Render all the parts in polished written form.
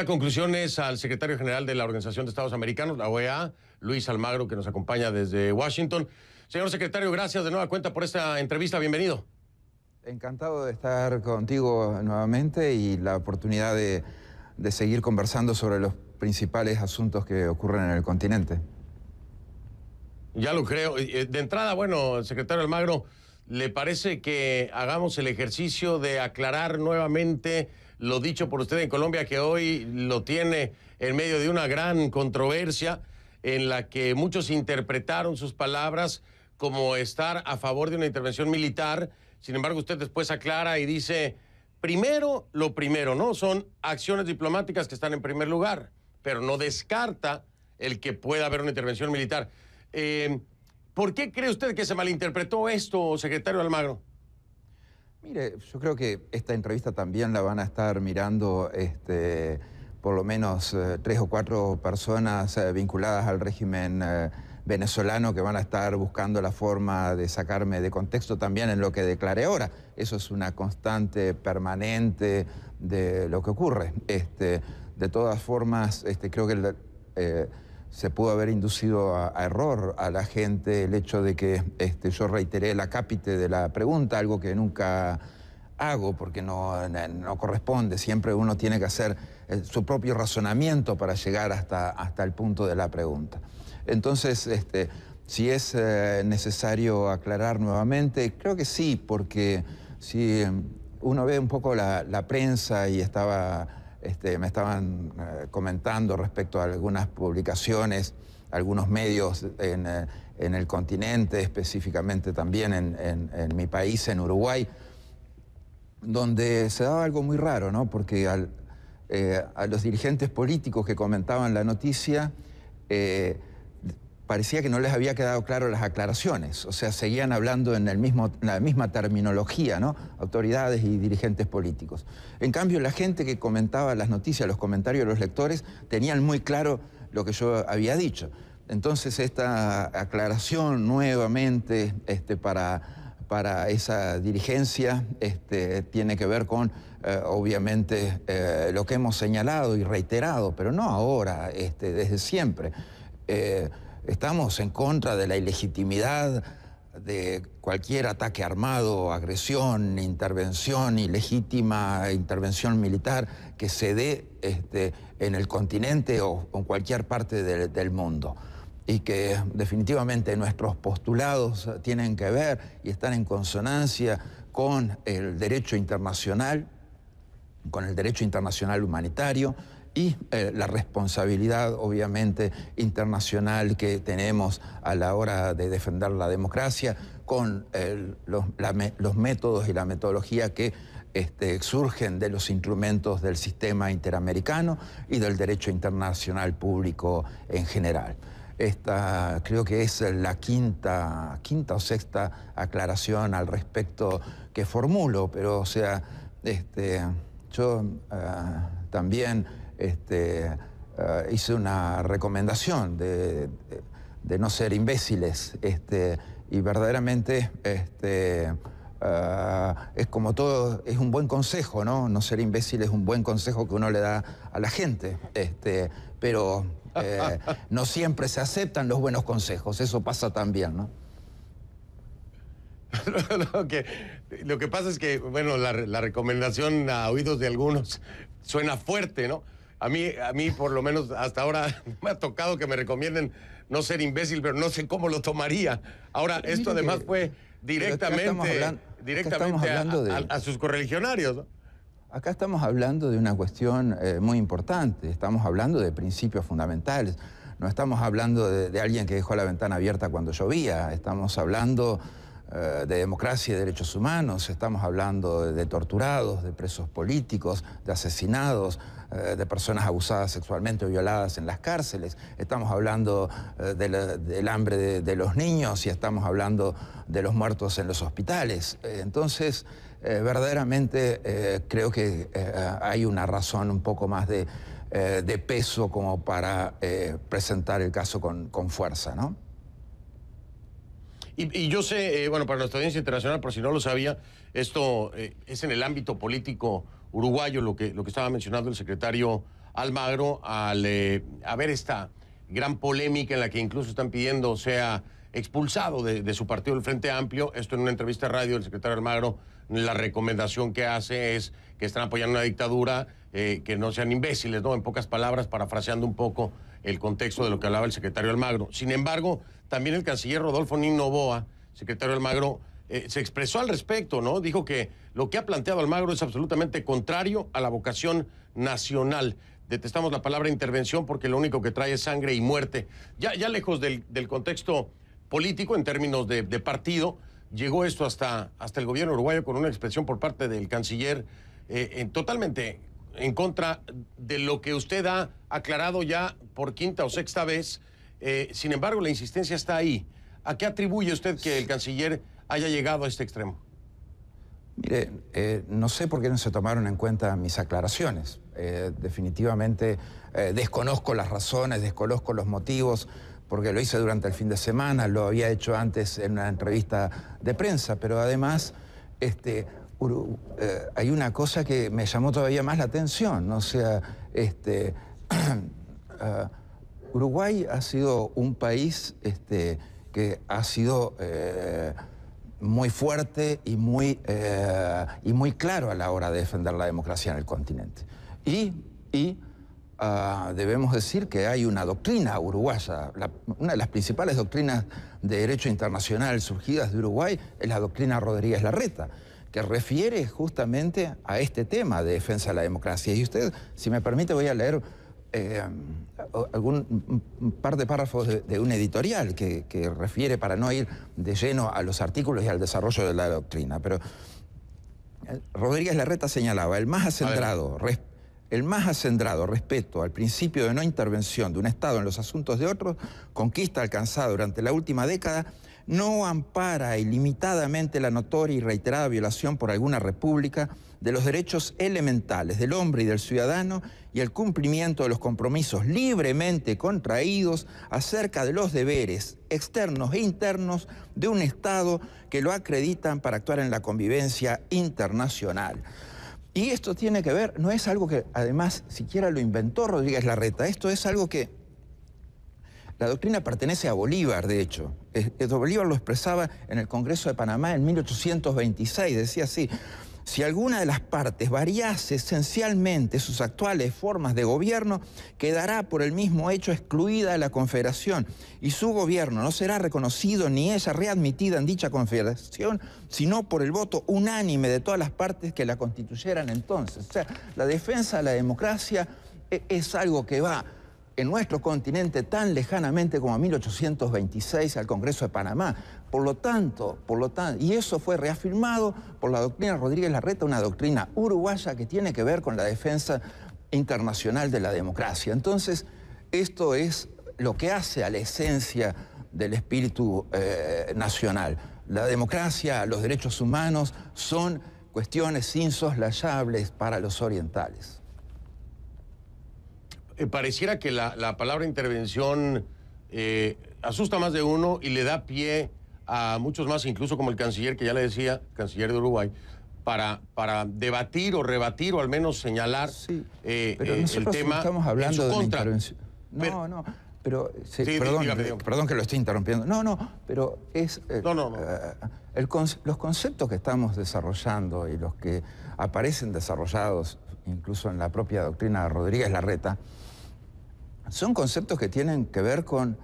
ya conclusiones al secretario general de la Organización de Estados Americanos, la OEA, Luis Almagro, que nos acompaña desde Washington. Señor secretario, gracias de nueva cuenta por esta entrevista. Bienvenido. Encantado de estar contigo nuevamente y la oportunidad de seguir conversando sobre los principales asuntos que ocurren en el continente. Ya lo creo. De entrada, bueno, secretario Almagro, ¿le parece que hagamos el ejercicio de aclarar nuevamente lo dicho por usted en Colombia, que hoy lo tiene en medio de una gran controversia en la que muchos interpretaron sus palabras como estar a favor de una intervención militar? Sin embargo, usted después aclara y dice, primero, lo primero, ¿no? Son acciones diplomáticas que están en primer lugar, pero no descarta el que pueda haber una intervención militar. ¿Por qué cree usted que se malinterpretó esto, secretario Almagro? Mire, yo creo que esta entrevista también la van a estar mirando por lo menos 3 o 4 personas vinculadas al régimen venezolano que van a estar buscando la forma de sacarme de contexto también en lo que declaré ahora. Eso es una constante permanente de lo que ocurre. De todas formas, creo que se pudo haber inducido a error a la gente el hecho de que yo reiteré el acápite de la pregunta, algo que nunca hago porque no corresponde. Siempre uno tiene que hacer su propio razonamiento para llegar hasta el punto de la pregunta. Entonces, si es necesario aclarar nuevamente, creo que sí, porque si uno ve un poco la prensa y me estaban comentando respecto a algunas publicaciones, algunos medios en el continente, específicamente también en mi país, en Uruguay, donde se daba algo muy raro, ¿no? Porque a los dirigentes políticos que comentaban la noticia, parecía que no les había quedado claro las aclaraciones, o sea, seguían hablando en la misma terminología, ¿no? Autoridades y dirigentes políticos. En cambio, la gente que comentaba las noticias, los comentarios de los lectores, tenían muy claro lo que yo había dicho. Entonces, esta aclaración nuevamente para esa dirigencia tiene que ver con, obviamente, lo que hemos señalado y reiterado, pero no ahora, desde siempre. Estamos en contra de la ilegitimidad de cualquier ataque armado, agresión, intervención ilegítima, intervención militar que se dé en el continente o en cualquier parte del mundo. Y que definitivamente nuestros postulados tienen que ver y están en consonancia con el derecho internacional, humanitario, y la responsabilidad, obviamente, internacional que tenemos a la hora de defender la democracia con los métodos y la metodología que surgen de los instrumentos del sistema interamericano y del derecho internacional público en general. Esta creo que es la quinta o sexta aclaración al respecto que formulo, pero o sea, yo también hice una recomendación de no ser imbéciles, y verdaderamente es como todo, es un buen consejo, ¿no? No ser imbécil es un buen consejo que uno le da a la gente, pero no siempre se aceptan los buenos consejos, eso pasa también, ¿no? Lo que pasa es que, bueno, la recomendación a oídos de algunos suena fuerte, ¿no? A mí, por lo menos hasta ahora, me ha tocado que me recomienden no ser imbécil, pero no sé cómo lo tomaría. Ahora, esto además fue directamente a sus correligionarios, ¿no? Acá estamos hablando de una cuestión muy importante, estamos hablando de principios fundamentales. No estamos hablando de alguien que dejó la ventana abierta cuando llovía, estamos hablando de democracia y derechos humanos, estamos hablando de torturados, de presos políticos, de asesinados, de personas abusadas sexualmente o violadas en las cárceles, estamos hablando del hambre de los niños y estamos hablando de los muertos en los hospitales. Entonces, verdaderamente creo que hay una razón un poco más de peso como para presentar el caso con fuerza, ¿no? Y yo sé, bueno, para nuestra audiencia internacional, por si no lo sabía, esto es en el ámbito político uruguayo, lo que estaba mencionando el secretario Almagro al haber esta gran polémica en la que incluso están pidiendo sea expulsado de su partido, el Frente Amplio. Esto en una entrevista de radio, el secretario Almagro, la recomendación que hace es que están apoyando una dictadura, que no sean imbéciles, ¿no? En pocas palabras, parafraseando un poco el contexto de lo que hablaba el secretario Almagro. Sin embargo, también el canciller Rodolfo Nin Novoa, secretario Almagro, se expresó al respecto, ¿no? Dijo que lo que ha planteado Almagro es absolutamente contrario a la vocación nacional. Detestamos la palabra intervención porque lo único que trae es sangre y muerte. Ya lejos del contexto político, en términos de partido, llegó esto hasta el gobierno uruguayo con una expresión por parte del canciller totalmente en contra de lo que usted ha aclarado ya por quinta o sexta vez. Sin embargo, la insistencia está ahí. ¿A qué atribuye usted que el canciller haya llegado a este extremo? Mire, no sé por qué no se tomaron en cuenta mis aclaraciones. Definitivamente desconozco las razones, desconozco los motivos, porque lo hice durante el fin de semana, lo había hecho antes en una entrevista de prensa, pero además hay una cosa que me llamó todavía más la atención, ¿no? O sea, Uruguay ha sido un país que ha sido muy fuerte y muy claro a la hora de defender la democracia en el continente. Debemos decir que hay una doctrina uruguaya, una de las principales doctrinas de derecho internacional surgidas de Uruguay es la doctrina Rodríguez Larreta, que refiere justamente a este tema de defensa de la democracia. Y usted, si me permite, voy a leer un par de párrafos de un editorial que refiere, para no ir de lleno a los artículos y al desarrollo de la doctrina. Pero Rodríguez Larreta señalaba: el más acendrado respeto al principio de no intervención de un Estado en los asuntos de otros, conquista alcanzada durante la última década, no ampara ilimitadamente la notoria y reiterada violación por alguna república de los derechos elementales del hombre y del ciudadano y el cumplimiento de los compromisos libremente contraídos acerca de los deberes externos e internos de un Estado que lo acreditan para actuar en la convivencia internacional. Y esto tiene que ver, no es algo que además siquiera lo inventó Rodríguez Larreta, esto es algo que la doctrina pertenece a Bolívar, de hecho. Bolívar lo expresaba en el Congreso de Panamá en 1826, decía así: si alguna de las partes variase esencialmente sus actuales formas de gobierno, quedará por el mismo hecho excluida de la Confederación y su gobierno no será reconocido ni ella readmitida en dicha Confederación, sino por el voto unánime de todas las partes que la constituyeran entonces. O sea, la defensa de la democracia es algo que va en nuestro continente tan lejanamente como a 1826 al Congreso de Panamá. Por lo tanto, y eso fue reafirmado por la doctrina Rodríguez Larreta, una doctrina uruguaya que tiene que ver con la defensa internacional de la democracia. Entonces, esto es lo que hace a la esencia del espíritu nacional. La democracia, los derechos humanos son cuestiones insoslayables para los orientales. Pareciera que la palabra intervención asusta a más de uno y le da pie a muchos más, incluso como el canciller, que ya le decía, canciller de Uruguay, para debatir o rebatir o al menos señalar pero el tema estamos hablando en su contra. Perdón que lo estoy interrumpiendo. Pero es... los conceptos que estamos desarrollando y los que aparecen desarrollados incluso en la propia doctrina de Rodríguez Larreta, son conceptos que tienen que ver con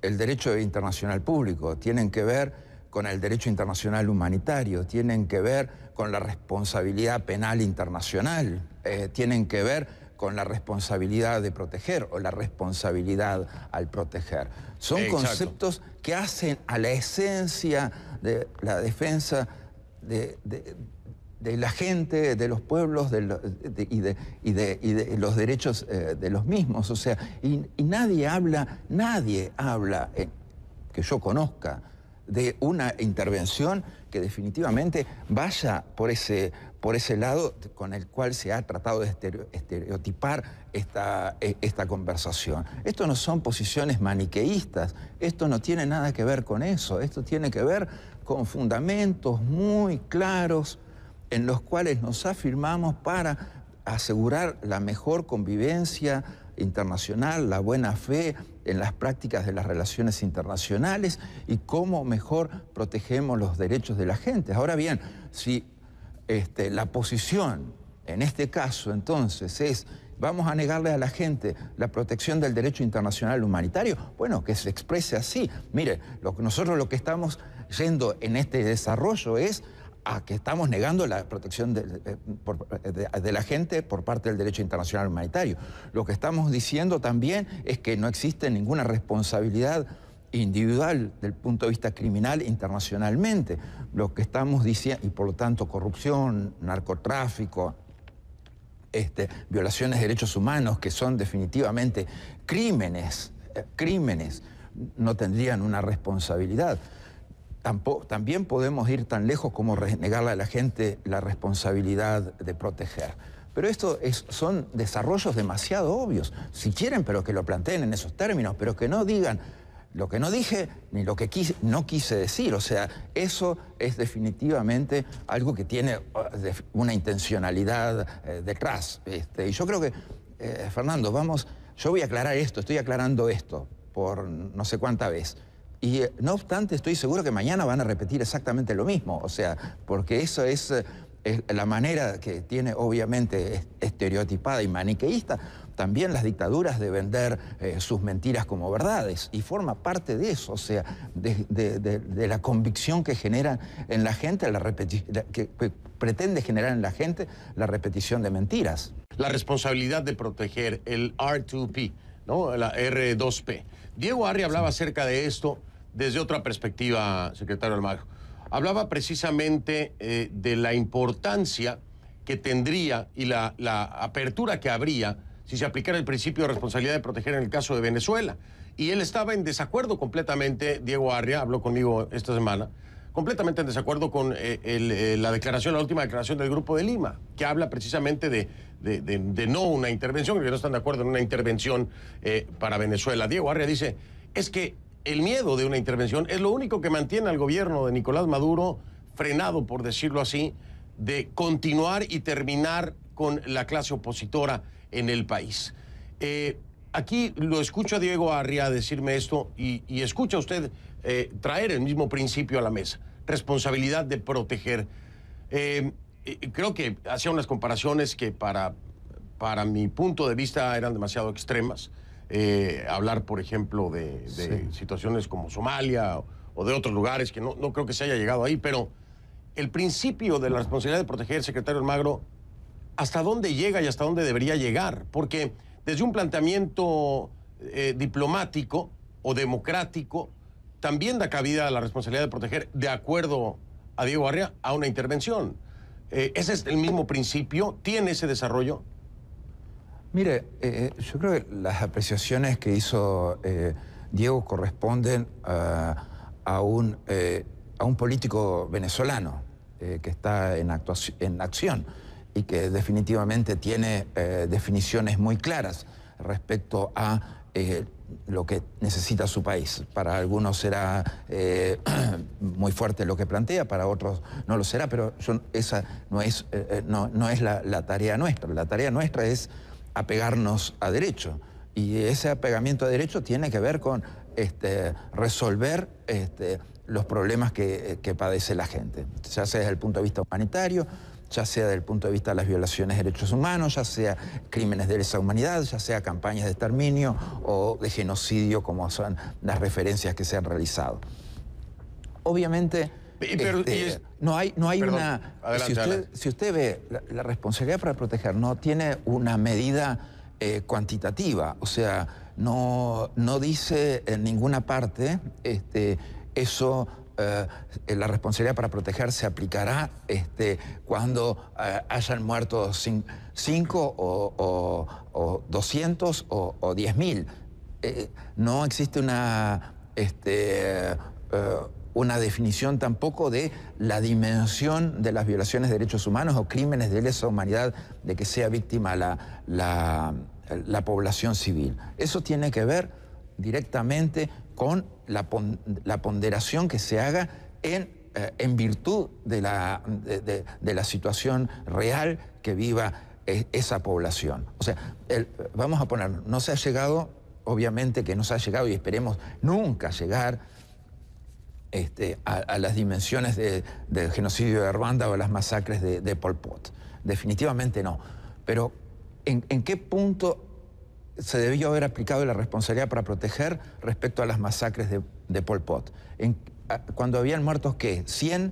el derecho internacional público, tienen que ver con el derecho internacional humanitario, tienen que ver con la responsabilidad penal internacional, tienen que ver con la responsabilidad de proteger o la responsabilidad al proteger. Son conceptos que hacen a la esencia de la defensa de la gente, de los pueblos y de los derechos de los mismos. O sea, y nadie habla, que yo conozca, de una intervención que definitivamente vaya por ese lado con el cual se ha tratado de estereotipar esta conversación. Esto no son posiciones maniqueístas, esto no tiene nada que ver con eso, esto tiene que ver con fundamentos muy claros en los cuales nos afirmamos para asegurar la mejor convivencia internacional, la buena fe en las prácticas de las relaciones internacionales y cómo mejor protegemos los derechos de la gente. Ahora bien, si la posición en este caso entonces es vamos a negarle a la gente la protección del derecho internacional humanitario, bueno, que se exprese así. Mire, nosotros lo que estamos yendo en este desarrollo es a que estamos negando la protección de la gente por parte del derecho internacional humanitario. Lo que estamos diciendo también es que no existe ninguna responsabilidad individual del punto de vista criminal internacionalmente. Lo que estamos diciendo, y por lo tanto corrupción, narcotráfico, violaciones de derechos humanos, que son definitivamente crímenes, no tendrían una responsabilidad. También podemos ir tan lejos como negarle a la gente la responsabilidad de proteger. Pero esto son desarrollos demasiado obvios. Si quieren, pero que lo planteen en esos términos, pero que no digan lo que no dije ni lo que no quise decir. O sea, eso es definitivamente algo que tiene una intencionalidad detrás. Y yo creo que, Fernando, yo voy a aclarar esto, estoy aclarando esto por no sé cuánta vez. Y no obstante, estoy seguro que mañana van a repetir exactamente lo mismo. O sea, porque eso es la manera que tiene, obviamente, estereotipada y maniqueísta, también las dictaduras de vender sus mentiras como verdades. Y forma parte de eso, o sea, de la convicción que generan en la gente, que pretende generar en la gente la repetición de mentiras. La responsabilidad de proteger el R2P, ¿no? La R2P. Diego Arria hablaba acerca de esto desde otra perspectiva, secretario Almagro. Hablaba precisamente de la importancia que tendría y la apertura que habría si se aplicara el principio de responsabilidad de proteger en el caso de Venezuela. Y él estaba en desacuerdo completamente, Diego Arria, habló conmigo esta semana, completamente en desacuerdo con la última declaración del Grupo de Lima, que habla precisamente de no una intervención, que no están de acuerdo en una intervención para Venezuela. Diego Arria dice, es que el miedo de una intervención es lo único que mantiene al gobierno de Nicolás Maduro frenado, por decirlo así, de continuar y terminar con la clase opositora en el país. Aquí lo escucho a Diego Arria decirme esto y escucha usted traer el mismo principio a la mesa, responsabilidad de proteger. Creo que hacía unas comparaciones que para mi punto de vista eran demasiado extremas. Hablar, por ejemplo, de situaciones como Somalia o de otros lugares, que no creo que se haya llegado ahí, pero el principio de la responsabilidad de proteger, secretario Almagro, ¿hasta dónde llega y hasta dónde debería llegar? Porque desde un planteamiento diplomático o democrático, también da cabida a la responsabilidad de proteger, de acuerdo a Diego Arria, a una intervención. ¿Ese es el mismo principio? ¿Tiene ese desarrollo? Mire, yo creo que las apreciaciones que hizo Diego corresponden a un político venezolano que está en acción y que definitivamente tiene definiciones muy claras respecto a lo que necesita su país. Para algunos será muy fuerte lo que plantea, para otros no lo será, pero esa no es la tarea nuestra. La tarea nuestra es apegarnos a derecho. Y ese apegamiento a derecho tiene que ver con resolver los problemas que padece la gente, ya sea desde el punto de vista humanitario, ya sea desde el punto de vista de las violaciones de derechos humanos, ya sea crímenes de lesa humanidad, ya sea campañas de exterminio o de genocidio, como son las referencias que se han realizado. Obviamente, no hay perdón, una... Adelante, si usted ve la responsabilidad para proteger, no tiene una medida cuantitativa, o sea, no dice en ninguna parte eso... la responsabilidad para proteger se aplicará cuando hayan muerto 5 o 200 o 10.000. No existe una definición tampoco de la dimensión de las violaciones de derechos humanos o crímenes de lesa humanidad de que sea víctima la población civil. Eso tiene que ver directamente con la ponderación que se haga en virtud de la situación real que viva esa población. O sea, vamos a poner, no se ha llegado, obviamente que no se ha llegado y esperemos nunca llegar a las dimensiones del genocidio de Ruanda o a las masacres de Pol Pot. Definitivamente no. Pero ¿en qué punto se debió haber aplicado la responsabilidad para proteger respecto a las masacres de Pol Pot? Cuando habían muertos, ¿qué? ¿100,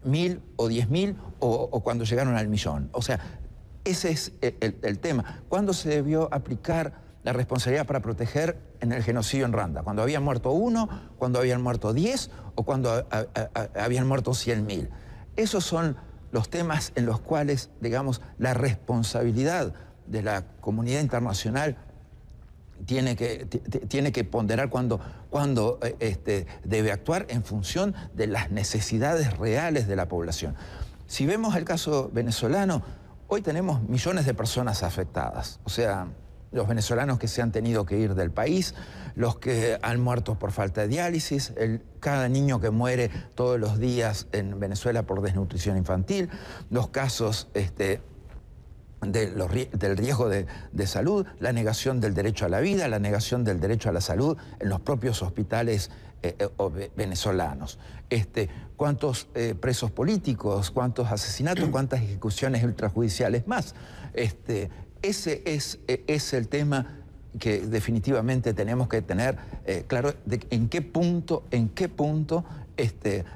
1000 o 10.000 o cuando llegaron al millón? O sea, ese es el tema. ¿Cuándo se debió aplicar la responsabilidad para proteger en el genocidio en Ruanda? ¿Cuando habían muerto 1, cuando habían muerto 10 o cuando habían muerto 100.000? Esos son los temas en los cuales, digamos, la responsabilidad de la comunidad internacional tiene que ponderar cuando debe actuar en función de las necesidades reales de la población. Si vemos el caso venezolano, hoy tenemos millones de personas afectadas. O sea, los venezolanos que se han tenido que ir del país, los que han muerto por falta de diálisis, cada niño que muere todos los días en Venezuela por desnutrición infantil, los casos del riesgo de salud, la negación del derecho a la vida, la negación del derecho a la salud en los propios hospitales venezolanos. ¿Cuántos presos políticos, cuántos asesinatos, cuántas ejecuciones ultrajudiciales más? Ese es el tema que definitivamente tenemos que tener claro de en qué punto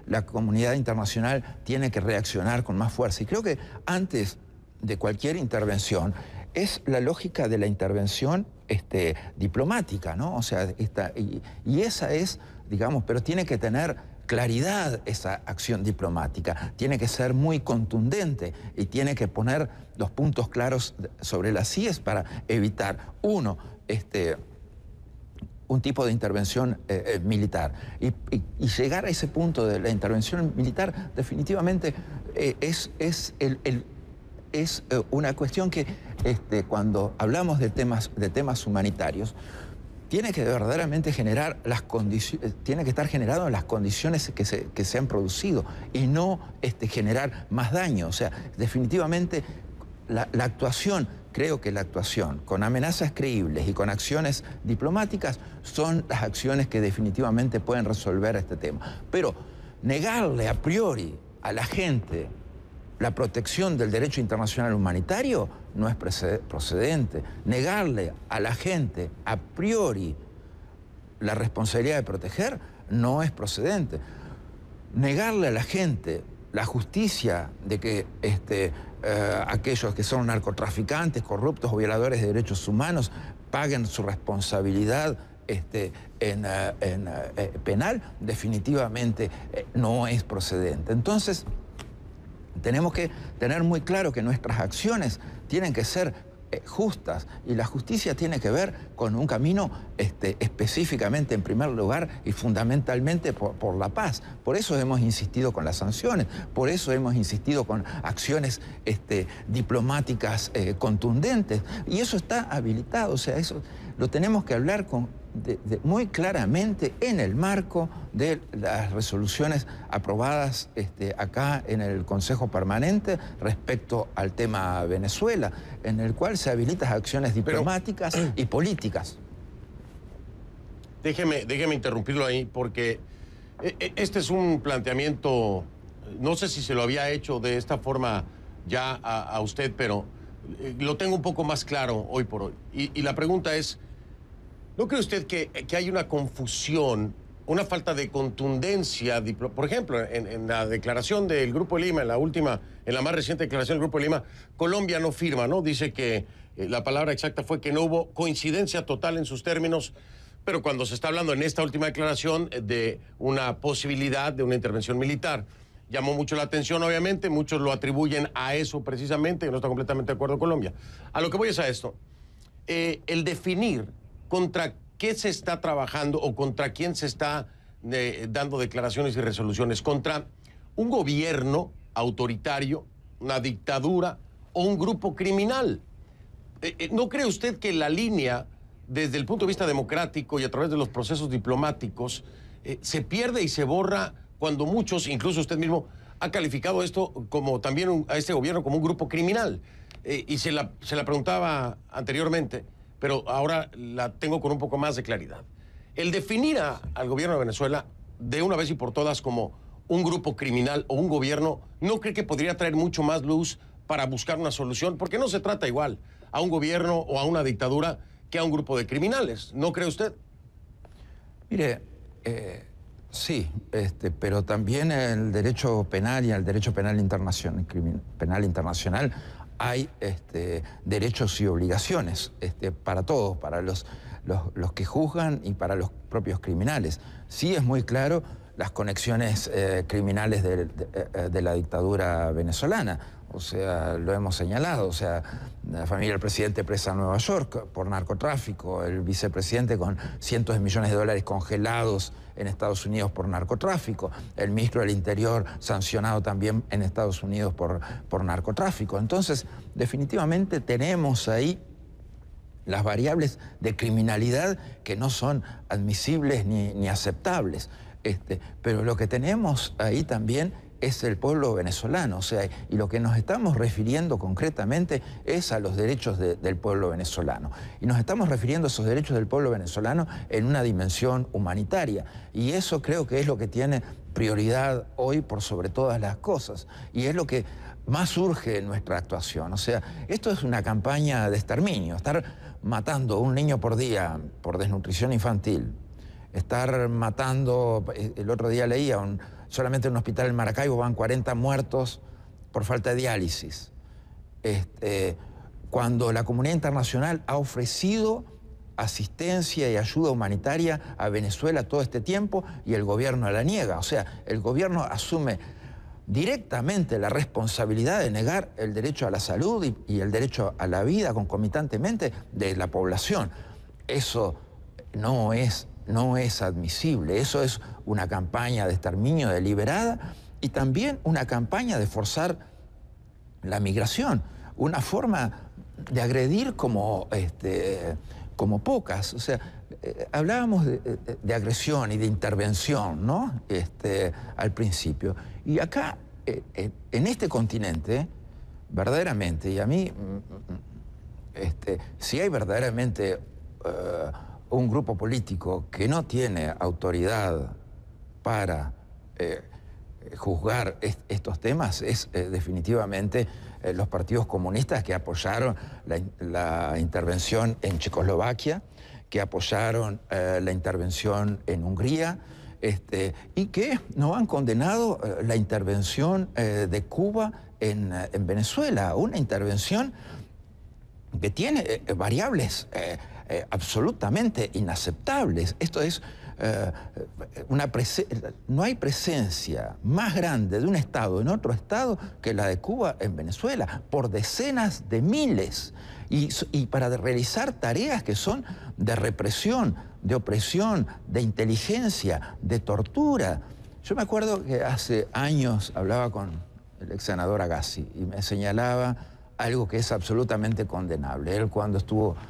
la comunidad internacional tiene que reaccionar con más fuerza. Y creo que antes de cualquier intervención es la lógica de la intervención diplomática, ¿no? O sea, y esa es, digamos, pero tiene que tener claridad esa acción diplomática, tiene que ser muy contundente y tiene que poner los puntos claros sobre las IES para evitar, uno, un tipo de intervención militar. Y llegar a ese punto de la intervención militar definitivamente es una cuestión que cuando hablamos de temas humanitarios, tiene que verdaderamente generar las condiciones, tiene que estar generado en las condiciones que se han producido y no generar más daño. O sea, definitivamente la actuación, creo que la actuación con amenazas creíbles y con acciones diplomáticas son las acciones que definitivamente pueden resolver este tema. Pero negarle a priori a la gente la protección del derecho internacional humanitario no es procedente. Negarle a la gente a priori la responsabilidad de proteger no es procedente. Negarle a la gente la justicia de que aquellos que son narcotraficantes, corruptos o violadores de derechos humanos paguen su responsabilidad penal, definitivamente no es procedente. Entonces, tenemos que tener muy claro que nuestras acciones tienen que ser justas y la justicia tiene que ver con un camino específicamente en primer lugar y fundamentalmente por la paz. Por eso hemos insistido con las sanciones, por eso hemos insistido con acciones diplomáticas contundentes y eso está habilitado. O sea, eso lo tenemos que hablar muy claramente en el marco de las resoluciones aprobadas acá en el Consejo Permanente respecto al tema Venezuela, en el cual se habilitan acciones diplomáticas y políticas. Déjeme interrumpirlo ahí, porque este es un planteamiento, no sé si se lo había hecho de esta forma ya a usted, pero lo tengo un poco más claro hoy por hoy. Y la pregunta es, ¿no cree usted que hay una confusión, una falta de contundencia? Por ejemplo, en la declaración del Grupo de Lima, en la más reciente declaración del Grupo de Lima, Colombia no firma, ¿no? Dice que la palabra exacta fue que no hubo coincidencia total en sus términos, pero cuando se está hablando en esta última declaración de una posibilidad de una intervención militar, llamó mucho la atención, obviamente, muchos lo atribuyen a eso precisamente, que no está completamente de acuerdo Colombia. A lo que voy es a esto, el definir contra qué se está trabajando o contra quién se está dando declaraciones y resoluciones, contra un gobierno autoritario, una dictadura o un grupo criminal. ¿No cree usted que la línea, desde el punto de vista democrático y a través de los procesos diplomáticos, se pierde y se borra cuando muchos, incluso usted mismo, ha calificado esto como también a este gobierno como un grupo criminal? y se la preguntaba anteriormente, pero ahora la tengo con un poco más de claridad. El definir al gobierno de Venezuela de una vez y por todas como un grupo criminal o un gobierno, ¿no cree que podría traer mucho más luz para buscar una solución? Porque no se trata igual a un gobierno o a una dictadura que a un grupo de criminales, ¿no cree usted? Mire, sí, pero también en el derecho penal y en el derecho penal internacional hay derechos y obligaciones para todos, para los que juzgan y para los propios criminales. Sí es muy claro las conexiones criminales de la dictadura venezolana. O sea, lo hemos señalado, o sea, la familia del presidente presa en Nueva York por narcotráfico, el vicepresidente con cientos de millones de dólares congelados en Estados Unidos por narcotráfico, el ministro del Interior sancionado también en Estados Unidos por narcotráfico. Entonces, definitivamente tenemos ahí las variables de criminalidad que no son admisibles ni aceptables. Pero lo que tenemos ahí también es el pueblo venezolano, o sea, y lo que nos estamos refiriendo concretamente es a los derechos del pueblo venezolano. Y nos estamos refiriendo a esos derechos del pueblo venezolano en una dimensión humanitaria. Y eso creo que es lo que tiene prioridad hoy por sobre todas las cosas. Y es lo que más urge en nuestra actuación. O sea, esto es una campaña de exterminio. Estar matando a un niño por día por desnutrición infantil, estar matando, el otro día leía, solamente en un hospital en Maracaibo van 40 muertos por falta de diálisis. Cuando la comunidad internacional ha ofrecido asistencia y ayuda humanitaria a Venezuela todo este tiempo y el gobierno la niega. O sea, el gobierno asume directamente la responsabilidad de negar el derecho a la salud y el derecho a la vida concomitantemente de la población. Eso no es admisible. Eso es una campaña de exterminio deliberada y también una campaña de forzar la migración, una forma de agredir como pocas. O sea, hablábamos de agresión y de intervención, ¿no? Al principio. Y acá, en este continente, verdaderamente, y a mí, si hay verdaderamente un grupo político que no tiene autoridad para juzgar estos temas, es definitivamente los partidos comunistas que apoyaron la intervención en Checoslovaquia, que apoyaron la intervención en Hungría, y que no han condenado la intervención de Cuba en Venezuela, una intervención que tiene variables absolutamente inaceptables. Esto es no hay presencia más grande de un Estado en otro Estado que la de Cuba en Venezuela, por decenas de miles, y para realizar tareas que son de represión, de opresión, de inteligencia, de tortura. Yo me acuerdo que hace años hablaba con el ex senador Agassi y me señalaba algo que es absolutamente condenable. Él, cuando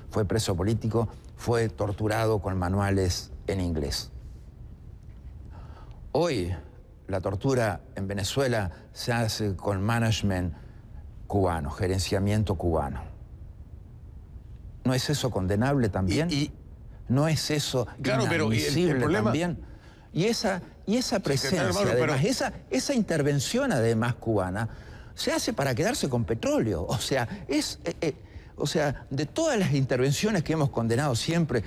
fue preso político, fue torturado con manuales en inglés. Hoy la tortura en Venezuela se hace con management cubano, gerenciamiento cubano. ¿No es eso condenable también? ¿No es eso inadmisible también? Y esa presencia, además, esa intervención además cubana, se hace para quedarse con petróleo. O sea, de todas las intervenciones que hemos condenado siempre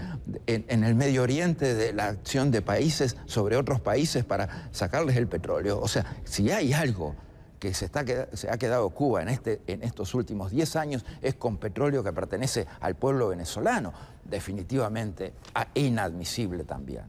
en el Medio Oriente, de la acción de países sobre otros países para sacarles el petróleo, o sea, si hay algo que se ha quedado Cuba en estos últimos 10 años, es con petróleo que pertenece al pueblo venezolano. Definitivamente inadmisible también.